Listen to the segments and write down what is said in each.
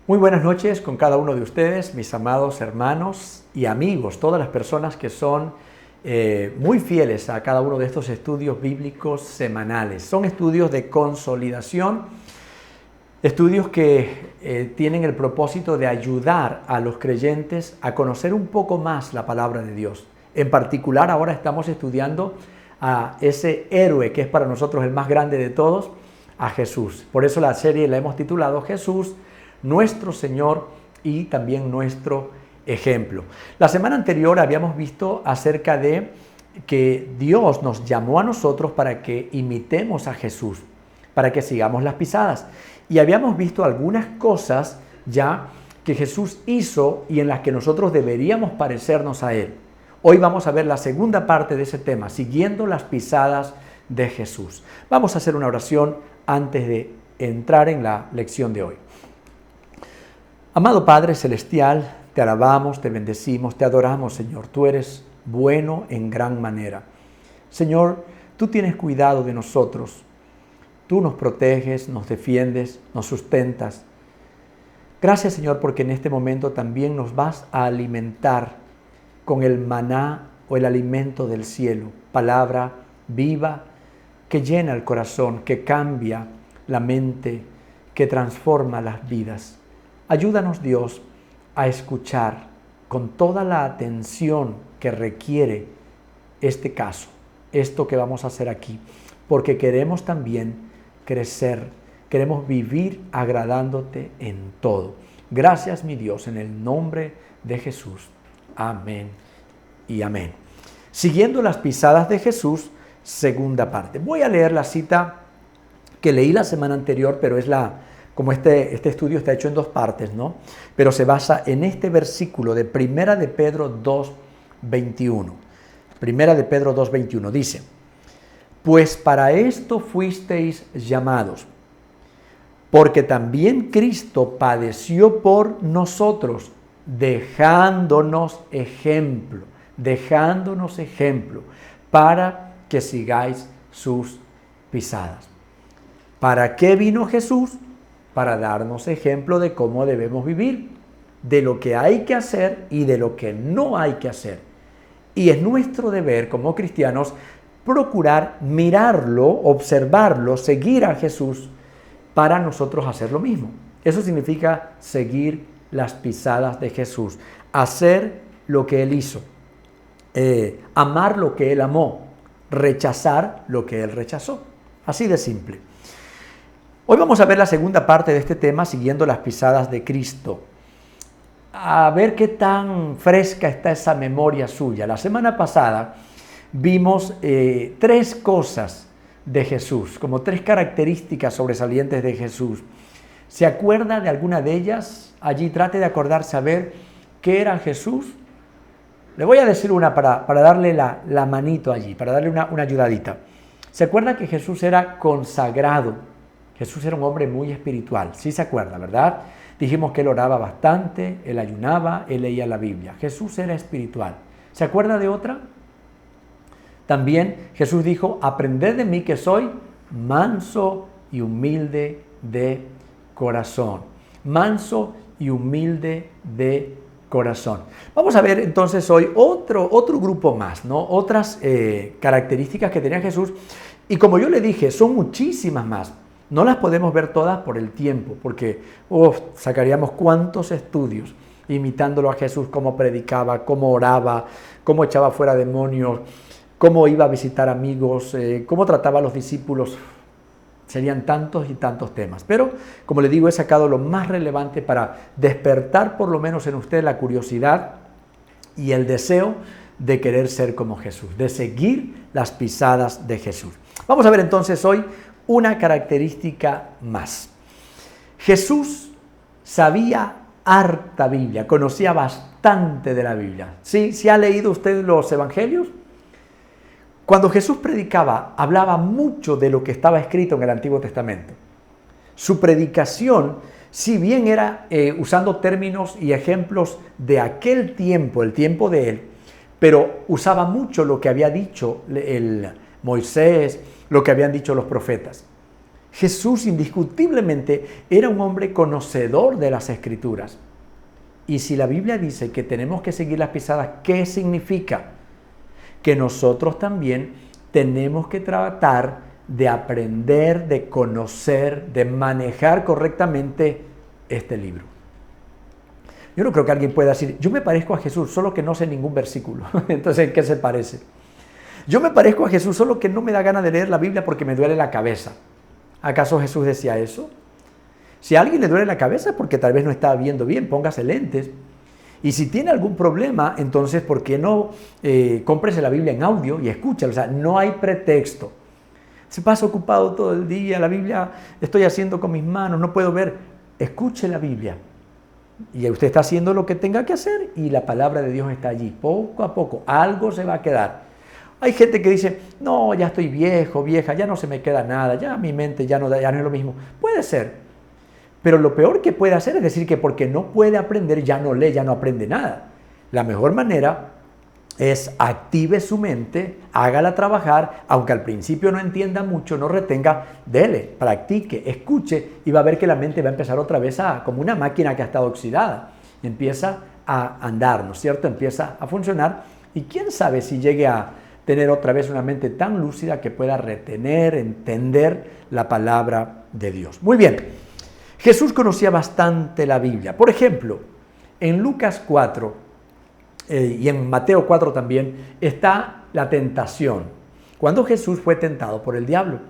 Muy buenas noches con cada uno de ustedes, mis amados hermanos y amigos, todas las personas que son muy fieles a cada uno de estos estudios bíblicos semanales. Son estudios de consolidación, estudios que tienen el propósito de ayudar a los creyentes a conocer un poco más la palabra de Dios. En particular, ahora estamos estudiando a ese héroe que es para nosotros el más grande de todos, a Jesús. Por eso la serie la hemos titulado Jesús, nuestro Señor y también nuestro ejemplo. La semana anterior habíamos visto acerca de que Dios nos llamó a nosotros para que imitemos a Jesús, para que sigamos las pisadas. Y habíamos visto algunas cosas ya que Jesús hizo y en las que nosotros deberíamos parecernos a Él. Hoy vamos a ver la segunda parte de ese tema, siguiendo las pisadas de Jesús. Vamos a hacer una oración antes de entrar en la lección de hoy. Amado Padre Celestial, te alabamos, te bendecimos, te adoramos, Señor. Tú eres bueno en gran manera. Señor, tú tienes cuidado de nosotros. Tú nos proteges, nos defiendes, nos sustentas. Gracias, Señor, porque en este momento también nos vas a alimentar con el maná o el alimento del cielo. Palabra viva que llena el corazón, que cambia la mente, que transforma las vidas. Ayúdanos, Dios, a escuchar con toda la atención que requiere este caso, esto que vamos a hacer aquí, porque queremos también crecer, queremos vivir agradándote en todo. Gracias, mi Dios, en el nombre de Jesús. Amén y amén. Siguiendo las pisadas de Jesús, segunda parte. Voy a leer la cita que leí la semana anterior, pero es como este estudio está hecho en dos partes, ¿no? Pero se basa en este versículo de Primera de Pedro 2:21. Primera de Pedro 2:21 dice: pues para esto fuisteis llamados, porque también Cristo padeció por nosotros, dejándonos ejemplo, para que sigáis sus pisadas. ¿Para qué vino Jesús? Para darnos ejemplo de cómo debemos vivir, de lo que hay que hacer y de lo que no hay que hacer. Y es nuestro deber como cristianos procurar mirarlo, observarlo, seguir a Jesús para nosotros hacer lo mismo. Eso significa seguir las pisadas de Jesús, hacer lo que Él hizo, amar lo que Él amó, rechazar lo que Él rechazó. Así de simple. Hoy vamos a ver la segunda parte de este tema, siguiendo las pisadas de Cristo. A ver qué tan fresca está esa memoria suya. La semana pasada vimos tres cosas de Jesús, como tres características sobresalientes de Jesús. ¿Se acuerda de alguna de ellas? Allí trate de acordarse a ver qué era Jesús. Le voy a decir una para darle la manito allí, para darle una ayudadita. ¿Se acuerda que Jesús era consagrado? Jesús era un hombre muy espiritual, sí se acuerda, ¿verdad? Dijimos que él oraba bastante, él ayunaba, él leía la Biblia. Jesús era espiritual. ¿Se acuerda de otra? También Jesús dijo: aprended de mí que soy manso y humilde de corazón. Manso y humilde de corazón. Vamos a ver entonces hoy otro grupo más, ¿no? Otras características que tenía Jesús. Y como yo le dije, son muchísimas más. No las podemos ver todas por el tiempo, porque sacaríamos cuántos estudios imitándolo a Jesús, cómo predicaba, cómo oraba, cómo echaba fuera demonios, cómo iba a visitar amigos, cómo trataba a los discípulos. Serían tantos y tantos temas. Pero, como le digo, he sacado lo más relevante para despertar por lo menos en usted la curiosidad y el deseo de querer ser como Jesús, de seguir las pisadas de Jesús. Vamos a ver entonces hoy una característica más. Jesús sabía harta Biblia, conocía bastante de la Biblia. ¿Sí ha leído usted los evangelios? Cuando Jesús predicaba, hablaba mucho de lo que estaba escrito en el Antiguo Testamento. Su predicación, si bien era usando términos y ejemplos de aquel tiempo, el tiempo de él, pero usaba mucho lo que había dicho Moisés, lo que habían dicho los profetas. Jesús indiscutiblemente era un hombre conocedor de las Escrituras. Y si la Biblia dice que tenemos que seguir las pisadas, ¿qué significa? Que nosotros también tenemos que tratar de aprender, de conocer, de manejar correctamente este libro. Yo no creo que alguien pueda decir, yo me parezco a Jesús, solo que no sé ningún versículo. Entonces, ¿en qué se parece? Yo me parezco a Jesús, solo que no me da ganas de leer la Biblia porque me duele la cabeza. ¿Acaso Jesús decía eso? Si a alguien le duele la cabeza es porque tal vez no está viendo bien, póngase lentes. Y si tiene algún problema, entonces, ¿por qué no cómprese la Biblia en audio y escúchala? O sea, no hay pretexto. Se pasa ocupado todo el día, la Biblia estoy haciendo con mis manos, no puedo ver. Escuche la Biblia. Y usted está haciendo lo que tenga que hacer y la palabra de Dios está allí. Poco a poco, algo se va a quedar. Hay gente que dice, no, ya estoy viejo, vieja, ya no se me queda nada, ya mi mente ya no es lo mismo. Puede ser. Pero lo peor que puede hacer es decir que porque no puede aprender, ya no lee, ya no aprende nada. La mejor manera es active su mente, hágala trabajar, aunque al principio no entienda mucho, no retenga, dele, practique, escuche y va a ver que la mente va a empezar otra vez como una máquina que ha estado oxidada. Empieza a andar, ¿no es cierto? Empieza a funcionar y quién sabe si llegue a tener otra vez una mente tan lúcida que pueda retener, entender la palabra de Dios. Muy bien, Jesús conocía bastante la Biblia. Por ejemplo, en Lucas 4 y en Mateo 4 también está la tentación. Cuando Jesús fue tentado por el diablo.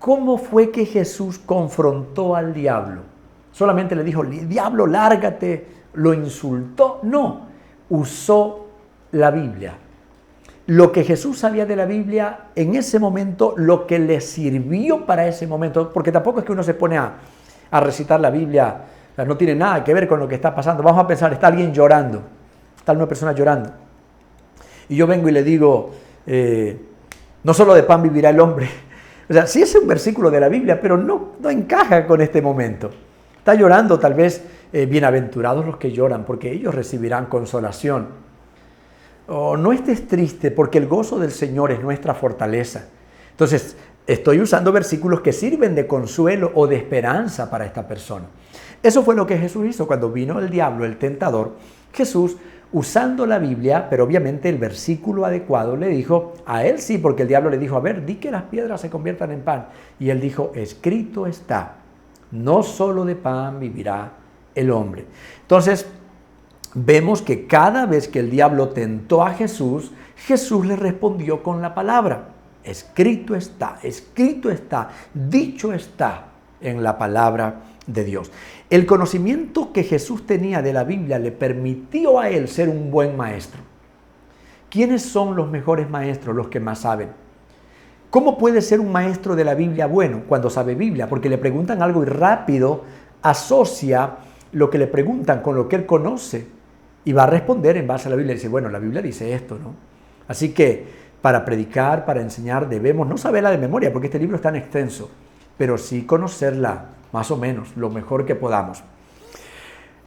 ¿Cómo fue que Jesús confrontó al diablo? Solamente le dijo, diablo, lárgate, lo insultó. No, usó la Biblia. Lo que Jesús sabía de la Biblia en ese momento, lo que le sirvió para ese momento, porque tampoco es que uno se pone a recitar la Biblia, o sea, no tiene nada que ver con lo que está pasando. Vamos a pensar, está alguien llorando, está una persona llorando, y yo vengo y le digo, no solo de pan vivirá el hombre. O sea, sí es un versículo de la Biblia, pero no encaja con este momento. Está llorando, tal vez, bienaventurados los que lloran, porque ellos recibirán consolación. O no estés triste, porque el gozo del Señor es nuestra fortaleza. Entonces, estoy usando versículos que sirven de consuelo o de esperanza para esta persona. Eso fue lo que Jesús hizo cuando vino el diablo, el tentador. Jesús, usando la Biblia, pero obviamente el versículo adecuado, le dijo, a él sí, porque el diablo le dijo, a ver, di que las piedras se conviertan en pan. Y él dijo, escrito está, no solo de pan vivirá el hombre. Entonces, vemos que cada vez que el diablo tentó a Jesús, Jesús le respondió con la palabra. Escrito está, dicho está en la palabra de Dios. El conocimiento que Jesús tenía de la Biblia le permitió a él ser un buen maestro. ¿Quiénes son los mejores maestros? Los que más saben. ¿Cómo puede ser un maestro de la Biblia bueno cuando sabe Biblia? Porque le preguntan algo y rápido asocia lo que le preguntan con lo que él conoce. Y va a responder en base a la Biblia y dice, bueno, la Biblia dice esto, ¿no? Así que para predicar, para enseñar, debemos no saberla de memoria, porque este libro es tan extenso, pero sí conocerla más o menos, lo mejor que podamos.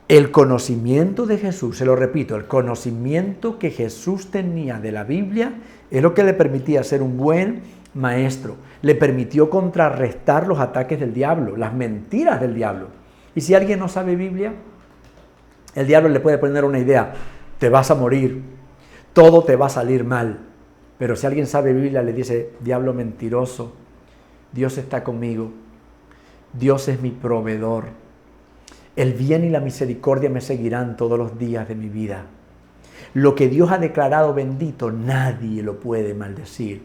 El conocimiento de Jesús, se lo repito, el conocimiento que Jesús tenía de la Biblia es lo que le permitía ser un buen maestro. Le permitió contrarrestar los ataques del diablo, las mentiras del diablo. Y si alguien no sabe Biblia, el diablo le puede poner una idea, te vas a morir, todo te va a salir mal. Pero si alguien sabe Biblia, le dice, diablo mentiroso, Dios está conmigo, Dios es mi proveedor, el bien y la misericordia me seguirán todos los días de mi vida. Lo que Dios ha declarado bendito, nadie lo puede maldecir.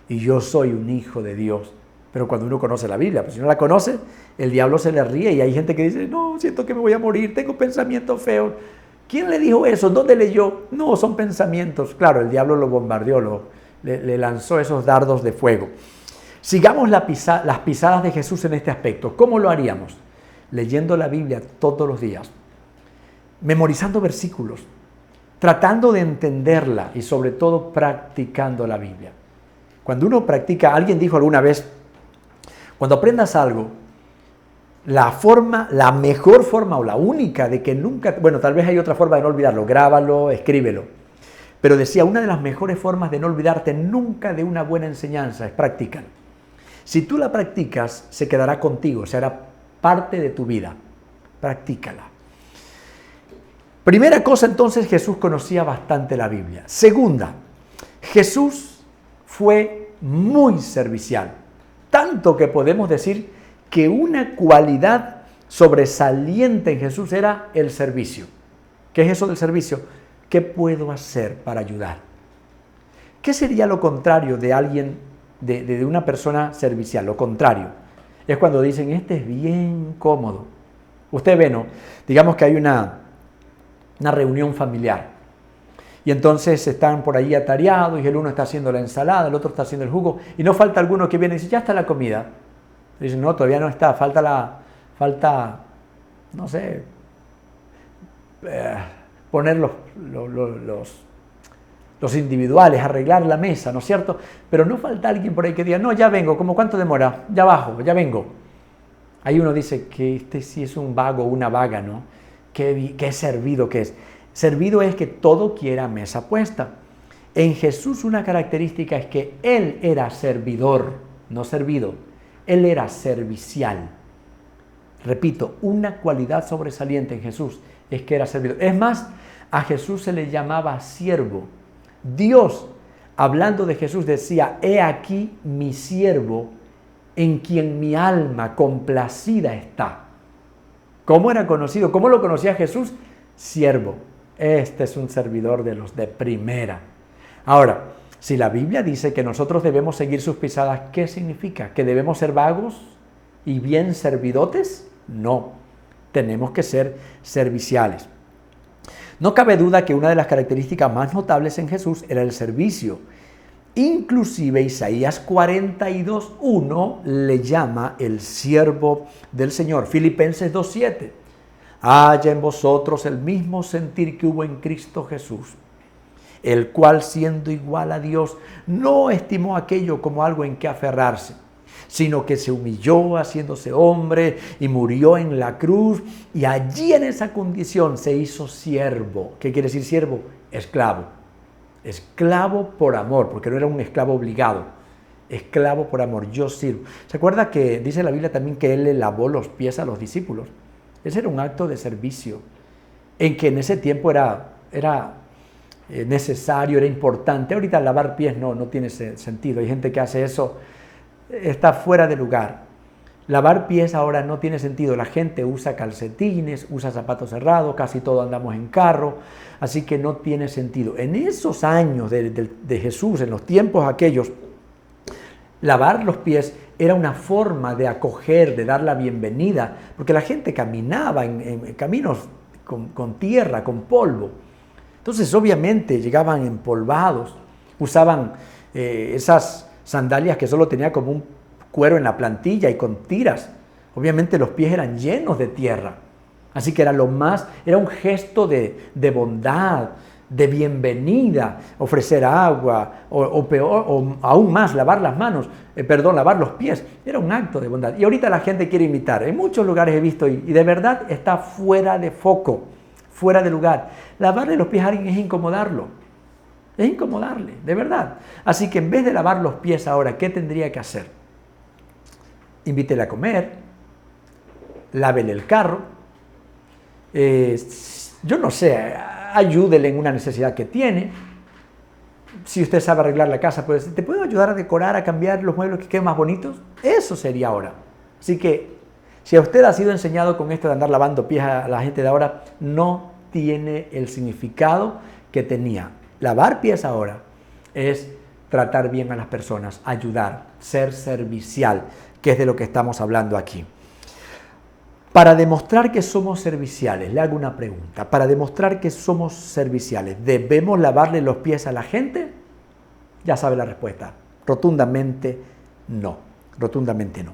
Y yo soy un hijo de Dios. Pero cuando uno conoce la Biblia, pues si no la conoce, el diablo se le ríe y hay gente que dice, no, siento que me voy a morir, tengo pensamientos feos. ¿Quién le dijo eso? ¿Dónde leyó? No, son pensamientos. Claro, el diablo lo bombardeó, le lanzó esos dardos de fuego. Sigamos las pisadas de Jesús en este aspecto. ¿Cómo lo haríamos? Leyendo la Biblia todos los días, memorizando versículos, tratando de entenderla y sobre todo practicando la Biblia. Cuando uno practica, alguien dijo alguna vez, cuando aprendas algo, la mejor forma o la única de que nunca, bueno, tal vez hay otra forma de no olvidarlo, grábalo, escríbelo. Pero decía, una de las mejores formas de no olvidarte nunca de una buena enseñanza es practícalo. Si tú la practicas, se quedará contigo, será parte de tu vida. Practícala. Primera cosa, entonces, Jesús conocía bastante la Biblia. Segunda, Jesús fue muy servicial. Tanto que podemos decir que una cualidad sobresaliente en Jesús era el servicio. ¿Qué es eso del servicio? ¿Qué puedo hacer para ayudar? ¿Qué sería lo contrario de alguien, de una persona servicial? Lo contrario es cuando dicen, este es bien cómodo. Usted ve, ¿no? Digamos que hay una reunión familiar y entonces están por ahí atareados y el uno está haciendo la ensalada, el otro está haciendo el jugo y no falta alguno que viene y dice, ya está la comida. Dicen, no, todavía no está, falta, no sé, poner los individuales, arreglar la mesa, ¿no es cierto? Pero no falta alguien por ahí que diga, no, ya vengo, ¿cómo cuánto demora? Ya bajo, ya vengo. Ahí uno dice que este sí es un vago, una vaga, ¿no? ¿Qué servido que es? Servido es que todo quiera mesa puesta. En Jesús una característica es que Él era servidor, no servido. Él era servicial. Repito, una cualidad sobresaliente en Jesús es que era servidor. Es más, a Jesús se le llamaba siervo. Dios, hablando de Jesús, decía, he aquí mi siervo, en quien mi alma complacida está. ¿Cómo era conocido? ¿Cómo lo conocía Jesús? Siervo. Este es un servidor de los de primera. Ahora, si la Biblia dice que nosotros debemos seguir sus pisadas, ¿qué significa? ¿Que debemos ser vagos y bien servidotes? No, tenemos que ser serviciales. No cabe duda que una de las características más notables en Jesús era el servicio. Inclusive Isaías 42:1 le llama el siervo del Señor. Filipenses 2:7. Haya en vosotros el mismo sentir que hubo en Cristo Jesús, el cual siendo igual a Dios no estimó aquello como algo en que aferrarse, sino que se humilló haciéndose hombre y murió en la cruz, y allí en esa condición se hizo siervo. ¿Qué quiere decir siervo? Esclavo. Esclavo por amor, porque no era un esclavo obligado. Esclavo por amor, yo sirvo. ¿Se acuerda que dice la Biblia también que Él le lavó los pies a los discípulos? Ese era un acto de servicio, en que en ese tiempo era necesario, era importante. Ahorita lavar pies no tiene sentido. Hay gente que hace eso, está fuera de lugar. Lavar pies ahora no tiene sentido. La gente usa calcetines, usa zapatos cerrados, casi todos andamos en carro, así que no tiene sentido. En esos años de Jesús, en los tiempos aquellos, lavar los pies era una forma de acoger, de dar la bienvenida, porque la gente caminaba en caminos con tierra, con polvo. Entonces, obviamente, llegaban empolvados, usaban esas sandalias que solo tenía como un cuero en la plantilla y con tiras. Obviamente los pies eran llenos de tierra. Así que era un gesto de bondad, de bienvenida, ofrecer agua, o peor, o aún más, lavar los pies. Era un acto de bondad. Y ahorita la gente quiere imitar. En muchos lugares he visto, y de verdad está fuera de foco, fuera de lugar. Lavarle los pies a alguien es incomodarlo. Es incomodarle, de verdad. Así que en vez de lavar los pies ahora, ¿qué tendría que hacer? Invítele a comer, lávele el carro, yo no sé, ayúdele en una necesidad que tiene. Si usted sabe arreglar la casa, puede decir, ¿te puedo ayudar a decorar, a cambiar los muebles que queden más bonitos? Eso sería ahora. Así que, si a usted ha sido enseñado con esto de andar lavando pies a la gente de ahora, no tiene el significado que tenía. Lavar pies ahora es tratar bien a las personas, ayudar, ser servicial, que es de lo que estamos hablando aquí. Para demostrar que somos serviciales, le hago una pregunta. Para demostrar que somos serviciales, ¿debemos lavarle los pies a la gente? Ya sabe la respuesta. Rotundamente no. Rotundamente no.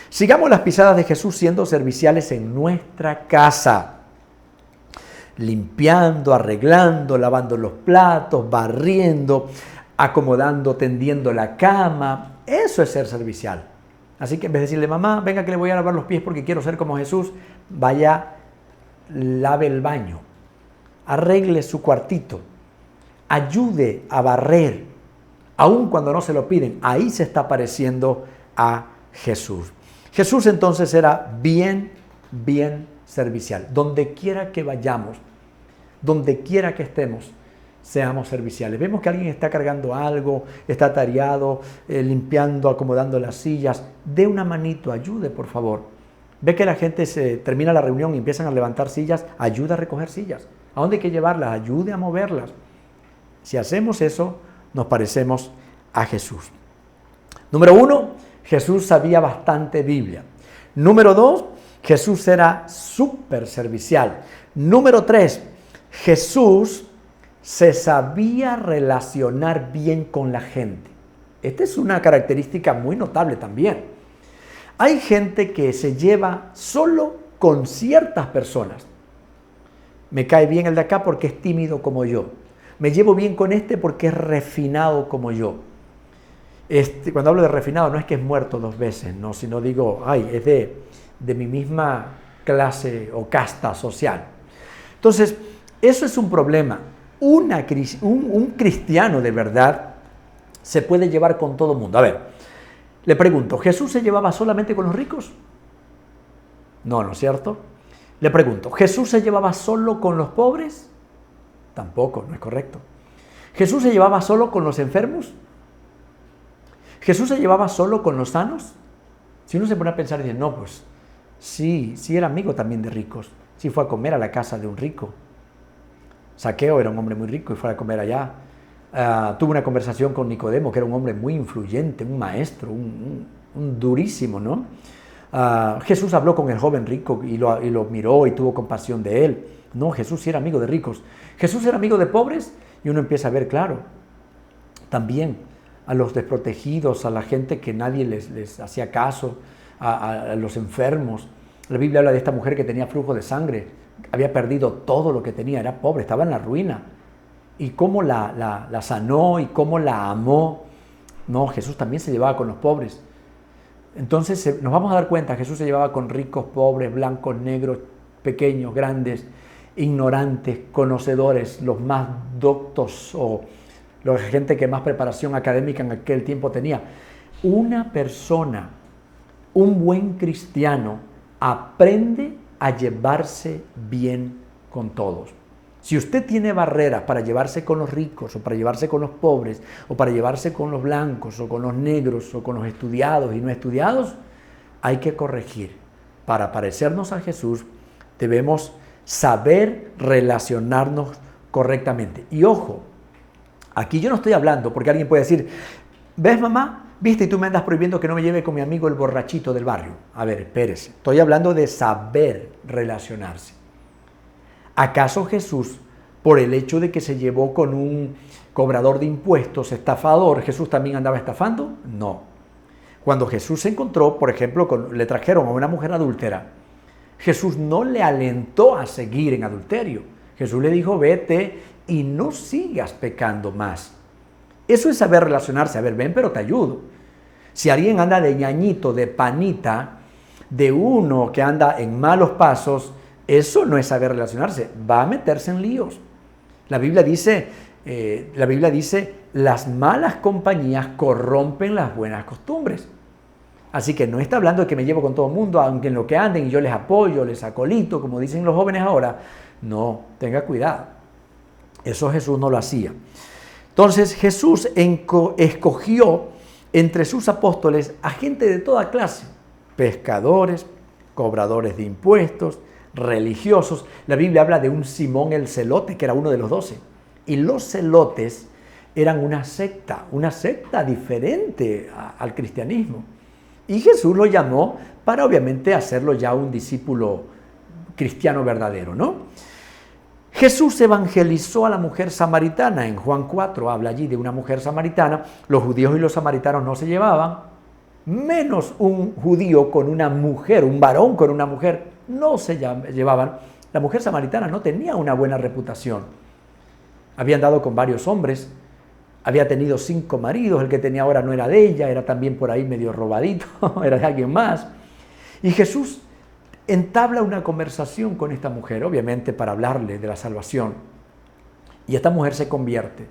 Sigamos las pisadas de Jesús siendo serviciales en nuestra casa. Limpiando, arreglando, lavando los platos, barriendo, acomodando, tendiendo la cama. Eso es ser servicial. Así que en vez de decirle, mamá, venga que le voy a lavar los pies porque quiero ser como Jesús, vaya, lave el baño, arregle su cuartito, ayude a barrer, aun cuando no se lo piden. Ahí se está pareciendo a Jesús. Jesús entonces era bien servicial. Donde quiera que vayamos, donde quiera que estemos, seamos serviciales. Vemos que alguien está cargando algo, está atareado, limpiando, acomodando las sillas. Dé una manito, ayude, por favor. Ve que la gente se termina la reunión y empiezan a levantar sillas, ayuda a recoger sillas. ¿A dónde hay que llevarlas? Ayude a moverlas. Si hacemos eso, nos parecemos a Jesús. Número 1, Jesús sabía bastante Biblia. Número 2, Jesús era súper servicial. Número 3, Jesús se sabía relacionar bien con la gente. Esta es una característica muy notable también. Hay gente que se lleva solo con ciertas personas. Me cae bien el de acá porque es tímido como yo. Me llevo bien con este porque es refinado como yo. Cuando hablo de refinado no es que es muerto 2 veces, no, sino digo, es de mi misma clase o casta social. Entonces, eso es un problema. Un cristiano de verdad se puede llevar con todo el mundo. A ver, le pregunto, ¿Jesús se llevaba solamente con los ricos? No, ¿no es cierto? Le pregunto, ¿Jesús se llevaba solo con los pobres? Tampoco, no es correcto. ¿Jesús se llevaba solo con los enfermos? ¿Jesús se llevaba solo con los sanos? Si uno se pone a pensar y dice, no, pues sí era amigo también de ricos. Sí fue a comer a la casa de un rico. Zaqueo era un hombre muy rico y fue a comer allá. Tuvo una conversación con Nicodemo, que era un hombre muy influyente, un maestro, un durísimo, ¿no? Jesús habló con el joven rico y lo miró y tuvo compasión de él. No, Jesús sí era amigo de ricos. Jesús era amigo de pobres y uno empieza a ver, claro, también a los desprotegidos, a la gente que nadie les hacía caso, a los enfermos. La Biblia habla de esta mujer que tenía flujo de sangre, había perdido todo lo que tenía, era pobre, estaba en la ruina. Y cómo la sanó y cómo la amó. No, Jesús también se llevaba con los pobres. Entonces nos vamos a dar cuenta, Jesús se llevaba con ricos, pobres, blancos, negros, pequeños, grandes, ignorantes, conocedores, los más doctos o la gente que más preparación académica en aquel tiempo tenía. Una persona, un buen cristiano, aprende a llevarse bien con todos. Si usted tiene barreras para llevarse con los ricos o para llevarse con los pobres o para llevarse con los blancos o con los negros o con los estudiados y no estudiados, hay que corregir. Para parecernos a Jesús debemos saber relacionarnos correctamente. Y ojo, aquí yo no estoy hablando porque alguien puede decir, ¿ves, mamá? ¿Viste? Y tú me andas prohibiendo que no me lleve con mi amigo el borrachito del barrio. A ver, espérese. Estoy hablando de saber relacionarse. ¿Acaso Jesús, por el hecho de que se llevó con un cobrador de impuestos, estafador, Jesús también andaba estafando? No. Cuando Jesús se encontró, por ejemplo, le trajeron a una mujer adúltera, Jesús no le alentó a seguir en adulterio. Jesús le dijo, vete y no sigas pecando más. Eso es saber relacionarse. A ver, ven, pero te ayudo. Si alguien anda de ñañito, de panita, de uno que anda en malos pasos, eso no es saber relacionarse, va a meterse en líos. La Biblia dice, las malas compañías corrompen las buenas costumbres. Así que no está hablando de que me llevo con todo el mundo, aunque en lo que anden y yo les apoyo, les acolito, como dicen los jóvenes ahora. No, tenga cuidado. Eso Jesús no lo hacía. Entonces Jesús escogió entre sus apóstoles a gente de toda clase, pescadores, cobradores de impuestos, religiosos. La Biblia habla de un Simón el Celote, que era uno de los 12. Y los celotes eran una secta diferente al cristianismo. Y Jesús lo llamó para obviamente hacerlo ya un discípulo cristiano verdadero, ¿no? Jesús evangelizó a la mujer samaritana. En Juan 4 habla allí de una mujer samaritana. Los judíos y los samaritanos no se llevaban, menos un judío con una mujer, un varón con una mujer, no se llevaban. La mujer samaritana no tenía una buena reputación. Había andado con varios hombres, había tenido 5 maridos, el que tenía ahora no era de ella, era también por ahí medio robadito, era de alguien más. Y Jesús entabla una conversación con esta mujer, obviamente para hablarle de la salvación. Y esta mujer se convierte.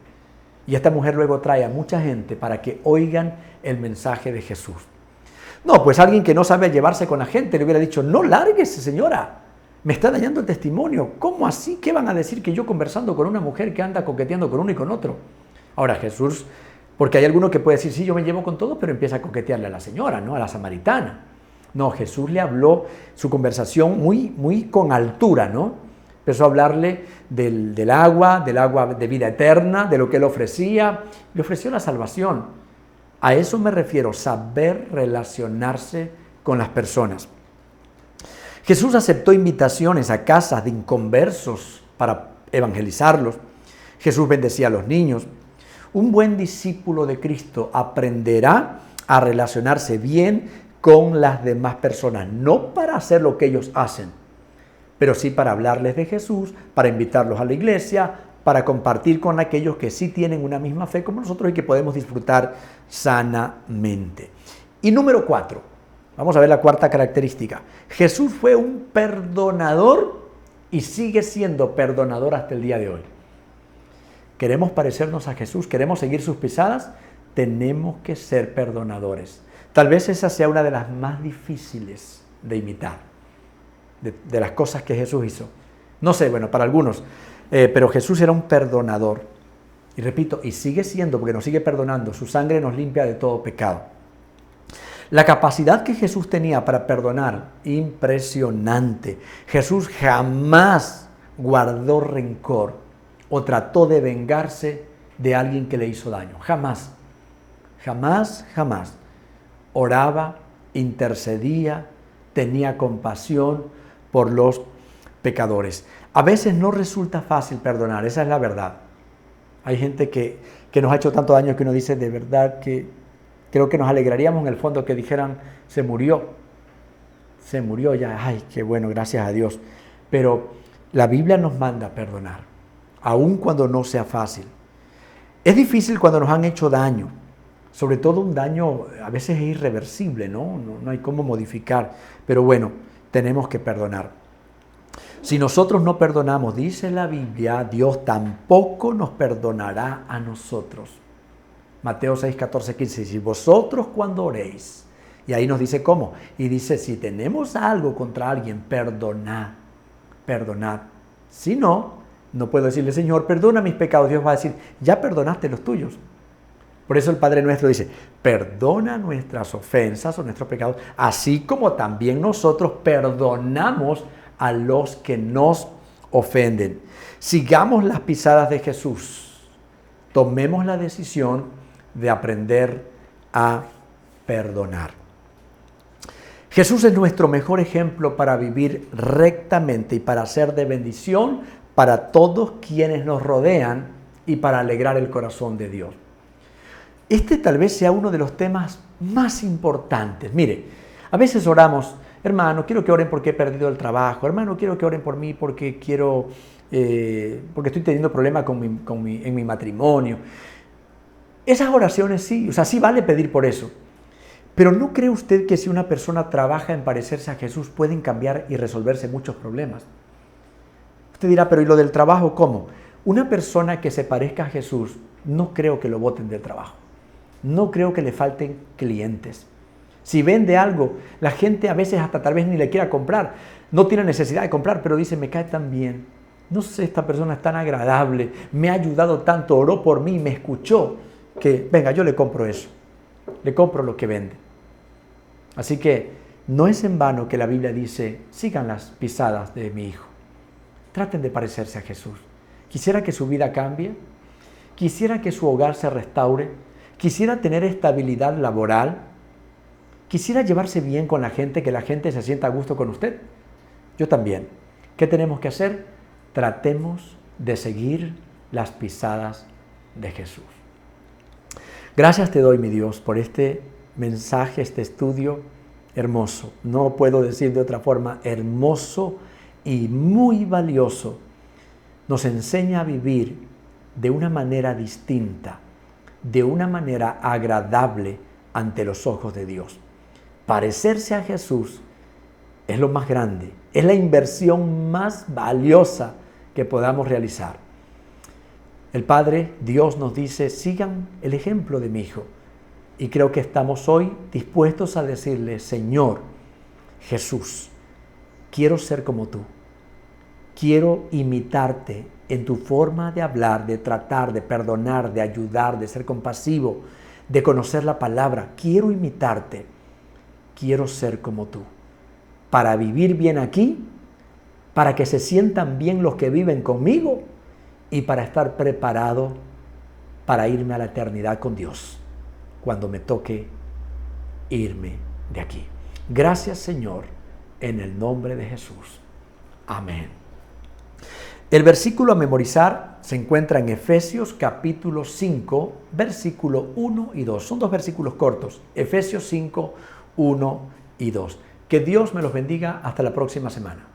Y esta mujer luego trae a mucha gente para que oigan el mensaje de Jesús. No, pues alguien que no sabe llevarse con la gente le hubiera dicho, no lárguese, señora, me está dañando el testimonio. ¿Cómo así? ¿Qué van a decir que yo conversando con una mujer que anda coqueteando con uno y con otro? Ahora Jesús, porque hay alguno que puede decir, sí, yo me llevo con todo, pero empieza a coquetearle a la señora, ¿no? A la samaritana. No, Jesús le habló su conversación muy con altura, ¿no? Empezó a hablarle del agua de vida eterna, de lo que él ofrecía. Le ofreció la salvación. A eso me refiero, saber relacionarse con las personas. Jesús aceptó invitaciones a casas de inconversos para evangelizarlos. Jesús bendecía a los niños. Un buen discípulo de Cristo aprenderá a relacionarse bien con las demás personas, no para hacer lo que ellos hacen, pero sí para hablarles de Jesús, para invitarlos a la iglesia, para compartir con aquellos que sí tienen una misma fe como nosotros y que podemos disfrutar sanamente. Y número 4, vamos a ver la cuarta característica. Jesús fue un perdonador y sigue siendo perdonador hasta el día de hoy. ¿Queremos parecernos a Jesús? ¿Queremos seguir sus pisadas? Tenemos que ser perdonadores. Tal vez esa sea una de las más difíciles de imitar, de las cosas que Jesús hizo. No sé, bueno, para algunos, pero Jesús era un perdonador. Y repito, y sigue siendo, porque nos sigue perdonando. Su sangre nos limpia de todo pecado. La capacidad que Jesús tenía para perdonar, impresionante. Jesús jamás guardó rencor o trató de vengarse de alguien que le hizo daño. Jamás, jamás, jamás. Oraba, intercedía, tenía compasión por los pecadores. A veces no resulta fácil perdonar, esa es la verdad. Hay gente que nos ha hecho tanto daño que uno dice, de verdad que creo que nos alegraríamos en el fondo que dijeran, se murió ya, ay, qué bueno, gracias a Dios. Pero la Biblia nos manda a perdonar, aun cuando no sea fácil. Es difícil cuando nos han hecho daño, sobre todo un daño a veces es irreversible, ¿no? No hay cómo modificar, pero bueno, tenemos que perdonar. Si nosotros no perdonamos, dice la Biblia, Dios tampoco nos perdonará a nosotros. Mateo 6, 14, 15, si vosotros cuando oréis, y ahí nos dice cómo, y dice, si tenemos algo contra alguien, perdonad. Si no puedo decirle, Señor, perdona mis pecados. Dios va a decir, ya perdonaste los tuyos. Por eso el Padre Nuestro dice, perdona nuestras ofensas o nuestros pecados, así como también nosotros perdonamos a los que nos ofenden. Sigamos las pisadas de Jesús. Tomemos la decisión de aprender a perdonar. Jesús es nuestro mejor ejemplo para vivir rectamente y para ser de bendición para todos quienes nos rodean y para alegrar el corazón de Dios. Este tal vez sea uno de los temas más importantes. Mire, a veces oramos, hermano, quiero que oren porque he perdido el trabajo, hermano, quiero que oren por mí porque porque estoy teniendo problemas en mi matrimonio. Esas oraciones sí, sí vale pedir por eso. Pero ¿no cree usted que si una persona trabaja en parecerse a Jesús pueden cambiar y resolverse muchos problemas? Usted dirá, pero ¿y lo del trabajo cómo? Una persona que se parezca a Jesús, no creo que lo boten del trabajo. No creo que le falten clientes. Si vende algo, la gente a veces hasta tal vez ni le quiera comprar. No tiene necesidad de comprar, pero dice, me cae tan bien. No sé, esta persona es tan agradable, me ha ayudado tanto, oró por mí, me escuchó, que venga, yo le compro eso. Le compro lo que vende. Así que no es en vano que la Biblia dice, sigan las pisadas de mi hijo. Traten de parecerse a Jesús. Quisiera que su vida cambie. Quisiera que su hogar se restaure. Quisiera tener estabilidad laboral. Quisiera llevarse bien con la gente, que la gente se sienta a gusto con usted. Yo también. ¿Qué tenemos que hacer? Tratemos de seguir las pisadas de Jesús. Gracias te doy, mi Dios, por este mensaje, este estudio hermoso. No puedo decir de otra forma, hermoso y muy valioso. Nos enseña a vivir de una manera distinta, de una manera agradable ante los ojos de Dios. Parecerse a Jesús es lo más grande, es la inversión más valiosa que podamos realizar. El Padre, Dios nos dice, sigan el ejemplo de mi hijo. Y creo que estamos hoy dispuestos a decirle, Señor Jesús, quiero ser como tú. Quiero imitarte en tu forma de hablar, de tratar, de perdonar, de ayudar, de ser compasivo, de conocer la palabra. Quiero imitarte. Quiero ser como tú. Para vivir bien aquí, para que se sientan bien los que viven conmigo y para estar preparado para irme a la eternidad con Dios cuando me toque irme de aquí. Gracias, Señor, en el nombre de Jesús. Amén. El versículo a memorizar se encuentra en Efesios capítulo 5, versículo 1 y 2. Son dos versículos cortos. Efesios 5, 1 y 2. Que Dios me los bendiga. Hasta la próxima semana.